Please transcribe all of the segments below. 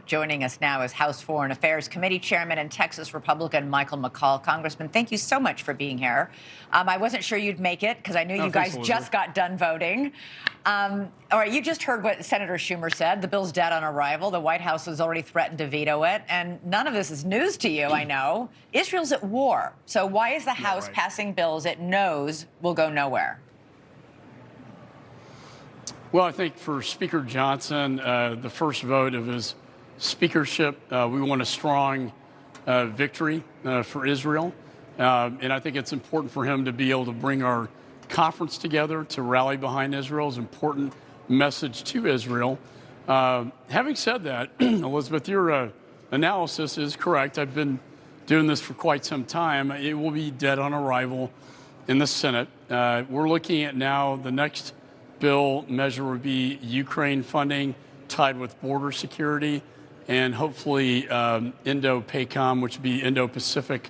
Joining us now is House Foreign Affairs Committee Chairman and Texas Republican Michael McCaul. Congressman, thank you so much for being here. I wasn't sure you'd make it because I knew you guys just got done voting. All right, you just heard what Senator Schumer said. The bill's dead on arrival. The White House has already threatened to veto it. And none of this is news to you, I know. Israel's at war. So why is the House passing bills it knows will go nowhere? Well, I think for Speaker Johnson, the first vote of his speakership, we want a strong victory for Israel. And I think it's important for him to be able to bring our conference together to rally behind Israel's important message to Israel. Having said that, Elizabeth, your analysis is correct. I've been doing this for quite some time. It will be dead on arrival in the Senate. We're looking at now the next bill measure would be Ukraine funding tied with border security and hopefully Indo-PACOM, which would be Indo-Pacific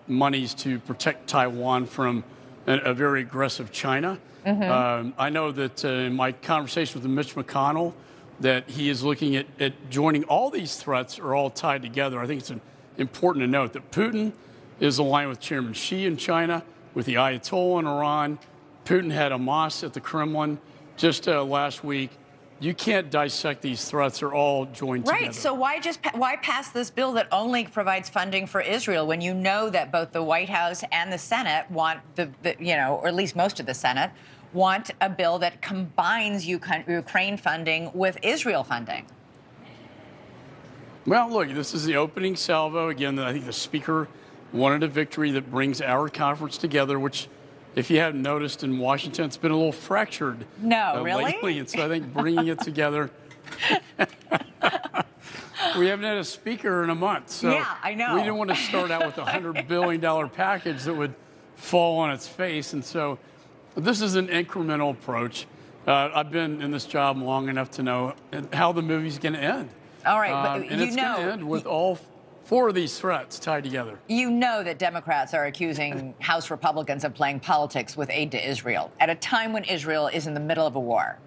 monies to protect Taiwan from a very aggressive China. I know that in my conversation with Mitch McConnell that he is looking at joining all these threats are all tied together. I think it's important to note that Putin is aligned with Chairman Xi in China, with the Ayatollah in Iran. Putin had a mosque at the Kremlin just last week. You can't dissect these threats; they're all joined together. Right. So why pass this bill that only provides funding for Israel when you know that both the White House and the Senate want or at least most of the Senate want a bill that combines Ukraine funding with Israel funding? Well, look, this is the opening salvo. Again, I think the Speaker wanted a victory that brings our conference together, which, if you haven't noticed, in Washington, it's been a little fractured lately. And so I think bringing it together, we haven't had a speaker in a month. So yeah, I know. We didn't want to start out with a $100 billion package that would fall on its face. And so this is an incremental approach. I've been in this job long enough to know how the movie's going to end. All right, but and it's going to end with all four of these threats tied together. You know that Democrats are accusing House Republicans of playing politics with aid to Israel at a time when Israel is in the middle of a war.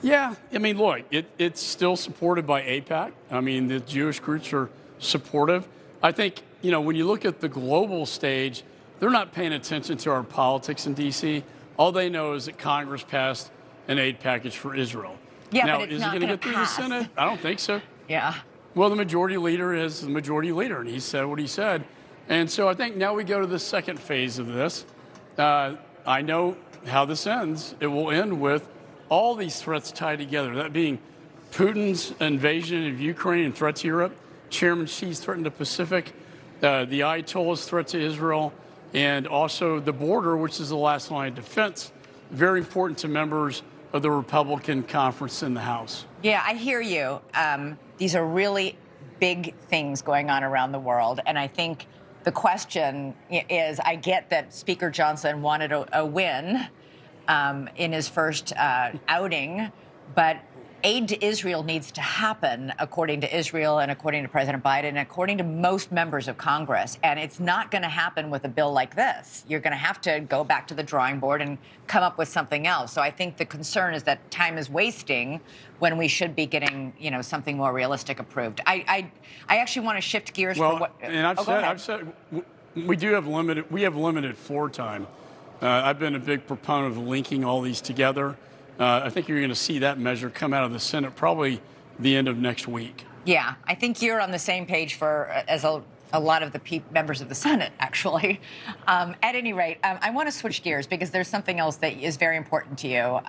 Yeah, I mean, look, it's still supported by AIPAC. I mean, the Jewish groups are supportive. I think, when you look at the global stage, they're not paying attention to our politics in D.C. All they know is that Congress passed an aid package for Israel. Yeah, now, but it's is not it going to get through pass. the Senate? I don't think so. Yeah. Well, the majority leader is the majority leader, and he said what he said. And so I think now we go to the second phase of this. I know how this ends. It will end with all these threats tied together, that being Putin's invasion of Ukraine and threat to Europe, Chairman Xi's threat to the Pacific, the Ayatollah's threat to Israel, and also the border, which is the last line of defense, very important to members of the Republican conference in the House. Yeah, I hear you. These are really big things going on around the world. And I think the question is, I get that Speaker Johnson wanted a win in his first outing, but aid to Israel needs to happen, according to Israel and according to President Biden and according to most members of Congress. And it's not going to happen with a bill like this. You're going to have to go back to the drawing board and come up with something else. So I think the concern is that time is wasting when we should be getting, something more realistic approved. I actually want to shift gears. And I've said we have limited floor time. I've been a big proponent of linking all these together. I think you're going to see that measure come out of the Senate probably the end of next week. Yeah, I think you're on the same page as a lot of the members of the Senate, actually. At any rate, I want to switch gears because there's something else that is very important to you.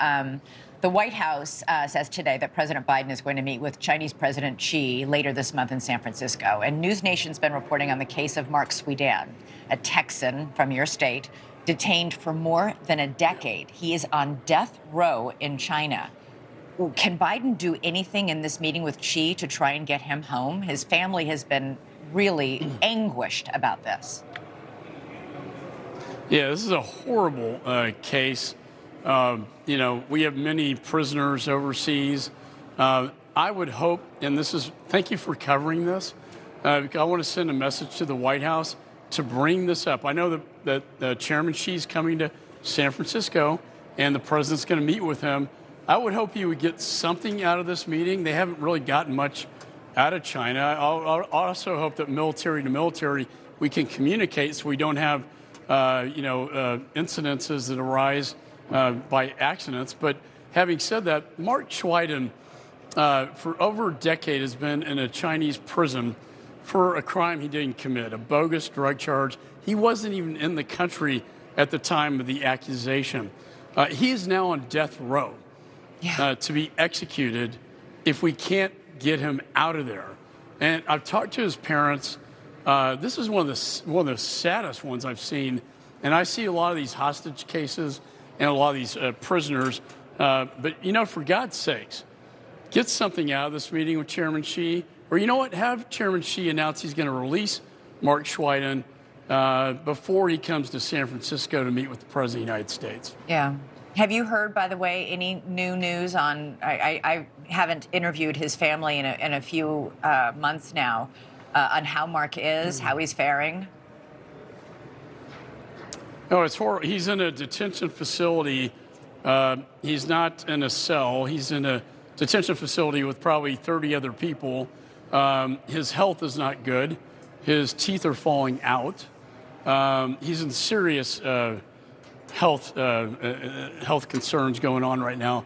The White House says today that President Biden is going to meet with Chinese President Xi later this month in San Francisco. And News Nation's been reporting on the case of Mark Swidan, a Texan from your state, detained for more than a decade. He is on death row in China. Can Biden do anything in this meeting with Xi to try and get him home? His family has been really anguished about this. Yeah, this is a horrible case. We have many prisoners overseas. I would hope, and thank you for covering this. I want to send a message to the White House to bring this up. I know that Chairman Xi's coming to San Francisco and the president's going to meet with him. I would hope you would get something out of this meeting. They haven't really gotten much out of China. I'll also hope that military to military we can communicate so we don't have incidences that arise by accidents. But having said that, Mark Swidan, for over a decade, has been in a Chinese prison for a crime he didn't commit, a bogus drug charge. He wasn't even in the country at the time of the accusation. He is now on death row to be executed if we can't get him out of there. And I've talked to his parents. This is one of the saddest ones I've seen. And I see a lot of these hostage cases and a lot of these prisoners. But, for God's sakes, get something out of this meeting with Chairman Xi. Or you know what? Have Chairman Xi announce he's going to release Mark Swidan before he comes to San Francisco to meet with the President of the United States. Yeah. Have you heard, by the way, any new news on, I haven't interviewed his family in a few months now, on how Mark is, how he's faring? No, it's horrible. He's in a detention facility. He's not in a cell. He's in a detention facility with probably 30 other people. His health is not good. His teeth are falling out. He's in serious health concerns going on right now.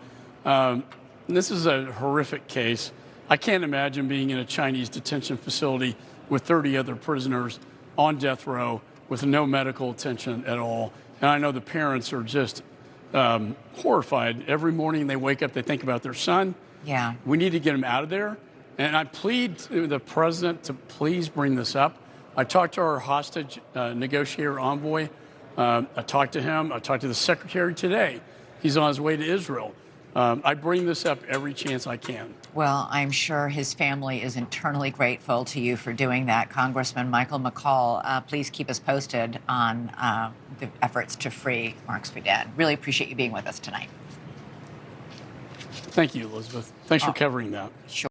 This is a horrific case. I can't imagine being in a Chinese detention facility with 30 other prisoners on death row with no medical attention at all. And I know the parents are just horrified. Every morning they wake up, they think about their son. Yeah. We need to get him out of there. And I plead to the president to please bring this up. I talked to our hostage negotiator envoy. I talked to him. I talked to the secretary today. He's on his way to Israel. I bring this up every chance I can. Well, I'm sure his family is eternally grateful to you for doing that. Congressman Michael McCaul, please keep us posted on the efforts to free Mark Swidan. Really appreciate you being with us tonight. Thank you, Elizabeth. Thanks for covering that. Sure.